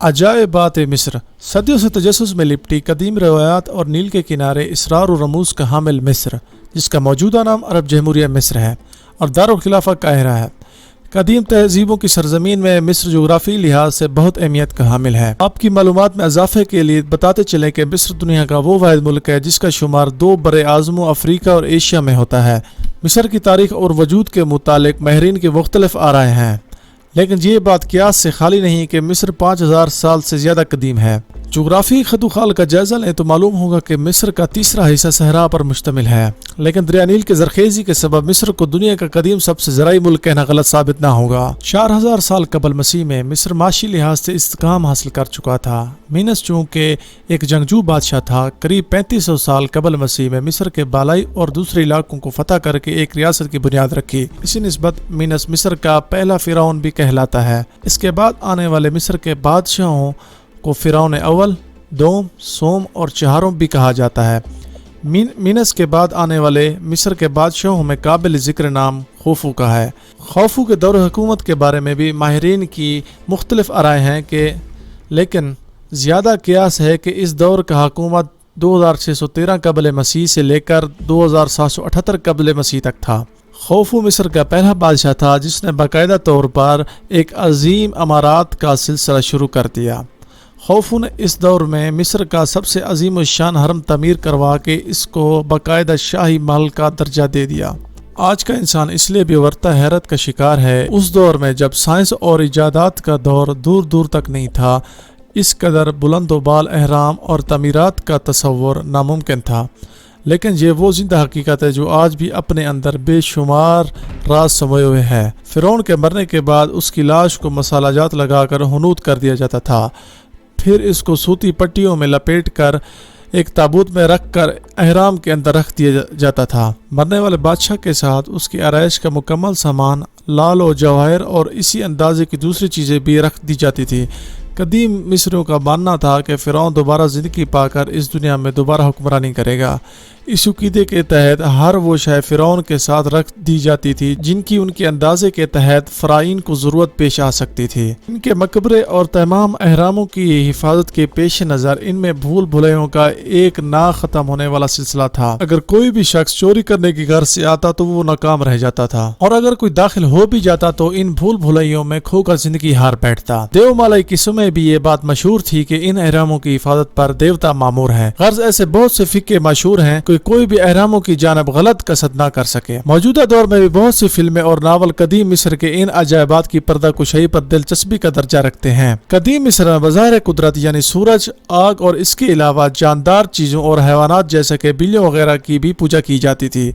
عجائبات مصر، صدیوں سے تجسس میں لپٹی قدیم روایات اور نیل کے کنارے اسرار و رموز کا حامل مصر، جس کا موجودہ نام عرب جمہوریہ مصر ہے اور دارالخلافہ قاہرہ ہے۔ قدیم تہذیبوں کی سرزمین میں مصر جغرافی لحاظ سے بہت اہمیت کا حامل ہے۔ آپ کی معلومات میں اضافے کے لیے بتاتے چلیں کہ مصر دنیا کا وہ واحد ملک ہے جس کا شمار 2 براعظموں افریقہ اور ایشیا میں ہوتا ہے۔ مصر کی تاریخ اور وجود کے متعلق ماہرین کے مختلف آرائیں ہیں، لیکن یہ بات قیاس سے خالی نہیں کہ مصر 5000 سال سے زیادہ قدیم ہے۔ جغرافی خط و خال کا جائزہ لیں تو معلوم ہوگا کہ مصر کا تیسرا حصہ صحرا پر مشتمل ہے، لیکن دریا نیل کے زرخیزی کے سبب مصر کو دنیا کا قدیم سب سے زرعی ملک کہنا غلط ثابت نہ ہوگا۔ 4000 سال قبل مسیح میں مصر معاشی لحاظ سے استحکام حاصل کر چکا تھا۔ مینس چونکہ ایک جنگجو بادشاہ تھا، قریب 3500 سال قبل مسیح میں مصر کے بالائی اور دوسرے علاقوں کو فتح کر کے ایک ریاست کی بنیاد رکھی۔ اسی نسبت مینس مصر کا پہلا فرعون بھی کہلاتا ہے۔ اس کے بعد آنے والے مصر کے بادشاہوں کو فرعون اول، دوم، سوم اور چہارم بھی کہا جاتا ہے۔ مینس کے بعد آنے والے مصر کے بادشاہوں میں قابل ذکر نام خوفو کا ہے۔ خوفو کے دور حکومت کے بارے میں بھی ماہرین کی مختلف آرائیں ہیں لیکن زیادہ قیاس ہے کہ اس دور کا حکومت 2613 قبل مسیح سے لے کر 2778 قبل مسیح تک تھا۔ خوفو مصر کا پہلا بادشاہ تھا جس نے باقاعدہ طور پر ایک عظیم امارات کا سلسلہ شروع کر دیا۔ خوفو نے اس دور میں مصر کا سب سے عظیم الشان حرم تعمیر کروا کے اس کو باقاعدہ شاہی محل کا درجہ دے دیا۔ آج کا انسان اس لیے بھی ورطہ حیرت کا شکار ہے۔ اس دور میں جب سائنس اور ایجادات کا دور دور دور تک نہیں تھا، اس قدر بلند و بال اہرام اور تعمیرات کا تصور ناممکن تھا، لیکن یہ وہ زندہ حقیقت ہے جو آج بھی اپنے اندر بے شمار راز سموئے ہوئے ہے۔ فرعون کے مرنے کے بعد اس کی لاش کو مسالہ جات لگا کر حنوط کر دیا جاتا تھا، پھر اس کو سوتی پٹیوں میں لپیٹ کر ایک تابوت میں رکھ کر احرام کے اندر رکھ دیا جاتا تھا۔ مرنے والے بادشاہ کے ساتھ اس کی آرائش کا مکمل سامان، لال و جواہر اور اسی اندازے کی دوسری چیزیں بھی رکھ دی جاتی تھی۔ قدیم مصریوں کا ماننا تھا کہ فرعون دوبارہ زندگی پا کر اس دنیا میں دوبارہ حکمرانی کرے گا۔ اس عقیدے کے تحت ہر وہ شے فرعون کے ساتھ رکھ دی جاتی تھی جن کی ان کے اندازے کے تحت فرائین کو ضرورت پیش آ سکتی تھی۔ ان کے مقبرے اور تمام اہراموں کی حفاظت کے پیش نظر ان میں بھول بھلیوں کا ایک نہ ختم ہونے والا سلسلہ تھا۔ اگر کوئی بھی شخص چوری کرنے کی غرض سے آتا تو وہ ناکام رہ جاتا تھا، اور اگر کوئی داخل ہو بھی جاتا تو ان بھول بھلیوں میں کھو کر زندگی ہار بیٹھتا۔ دیو مالائی قصوں میں بھی یہ بات مشہور تھی کہ ان اہراموں کی حفاظت پر دیوتا مامور ہے۔ غرض ایسے بہت سے فقے مشہور ہیں کہ کوئی بھی اہراموں کی جانب غلط قصد نہ کر سکے۔ موجودہ دور میں بھی بہت سی فلمیں اور ناول قدیم مصر کے ان عجائبات کی پردہ کشائی پر دلچسپی کا درجہ رکھتے ہیں۔ قدیم مصر میں بظاہر قدرت یعنی سورج، آگ اور اس کے علاوہ جاندار چیزوں اور حیوانات جیسے کہ بلیوں وغیرہ کی بھی پوجا کی جاتی تھی،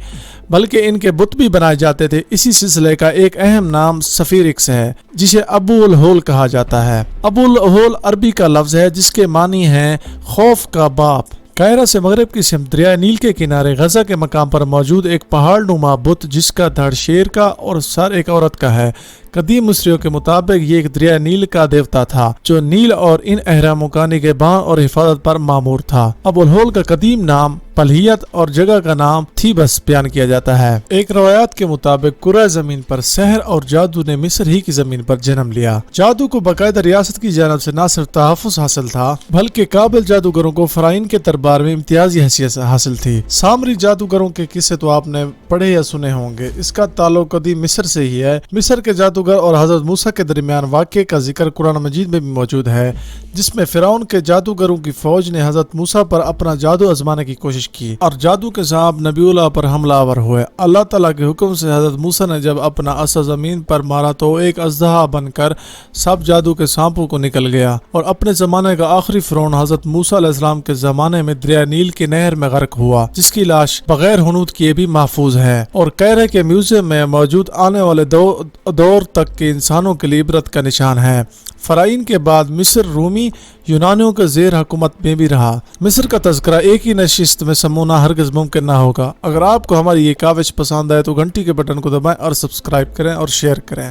بلکہ ان کے بت بھی بنائے جاتے تھے۔ اسی سلسلے کا ایک اہم نام سفیرکس ہے جسے ابو الہول کہا جاتا ہے۔ ابو الہول عربی کا لفظ ہے جس کے معنی ہے خوف کا باپ۔ قاہرہ سے مغرب کی سمت دریا نیل کے کنارے غزہ کے مقام پر موجود ایک پہاڑ نما بت جس کا دھڑ شیر کا اور سر ایک عورت کا ہے۔ قدیم مصریوں کے مطابق یہ ایک دریا نیل کا دیوتا تھا جو نیل اور ان اہراموں کا نگہبان اور حفاظت پر مامور تھا۔ ابو الہول کا قدیم نام پلہیت اور جگہ کا نام تھیبس بیان کیا جاتا ہے۔ ایک روایات کے مطابق کرۂ زمین پر سحر اور جادو نے مصر ہی کی زمین پر جنم لیا۔ جادو کو باقاعدہ ریاست کی جانب سے نہ صرف تحفظ حاصل تھا بلکہ قابل جادوگروں کو فرائین کے دربار میں امتیازی حیثیت حاصل تھی۔ سامری جادوگروں کے قصے تو آپ نے پڑھے یا سنے ہوں گے۔ اس کا تعلق قدیم مصر سے ہی ہے۔ مصر کے جادوگر اور حضرت موسیٰ کے درمیان واقعے کا ذکر قرآن مجید میں بھی موجود ہے، جس میں فرعون کے جادوگروں کی فوج نے حضرت موسیٰ پر اپنا جادو آزمانے کی کوشش کی اور جادو کے سانپ نبی اللہ پر حملہ آور ہوئے۔ اللہ تعالیٰ کے حکم سے حضرت موسیٰ نے جب اپنا عصا زمین پر مارا تو ایک اژدہا بن کر سب جادو کے سانپوں کو نکل گیا، اور اپنے زمانے کا آخری فرعون حضرت موسیٰ علیہ السلام کے زمانے میں دریا نیل کی نہر میں غرق ہوا، جس کی لاش بغیر حنوط کیے بھی محفوظ ہے اور قاہرہ کے میوزیم میں موجود آنے والے دور تک کے انسانوں کے لیے عبرت کا نشان ہے۔ فرائین کے بعد مصر رومی یونانیوں کے زیر حکومت میں بھی رہا۔ مصر کا تذکرہ ایک ہی نشست میں سمونا ہرگز ممکن نہ ہوگا۔ اگر آپ کو ہماری یہ کاوش پسند آئے تو گھنٹی کے بٹن کو دبائیں اور سبسکرائب کریں اور شیئر کریں۔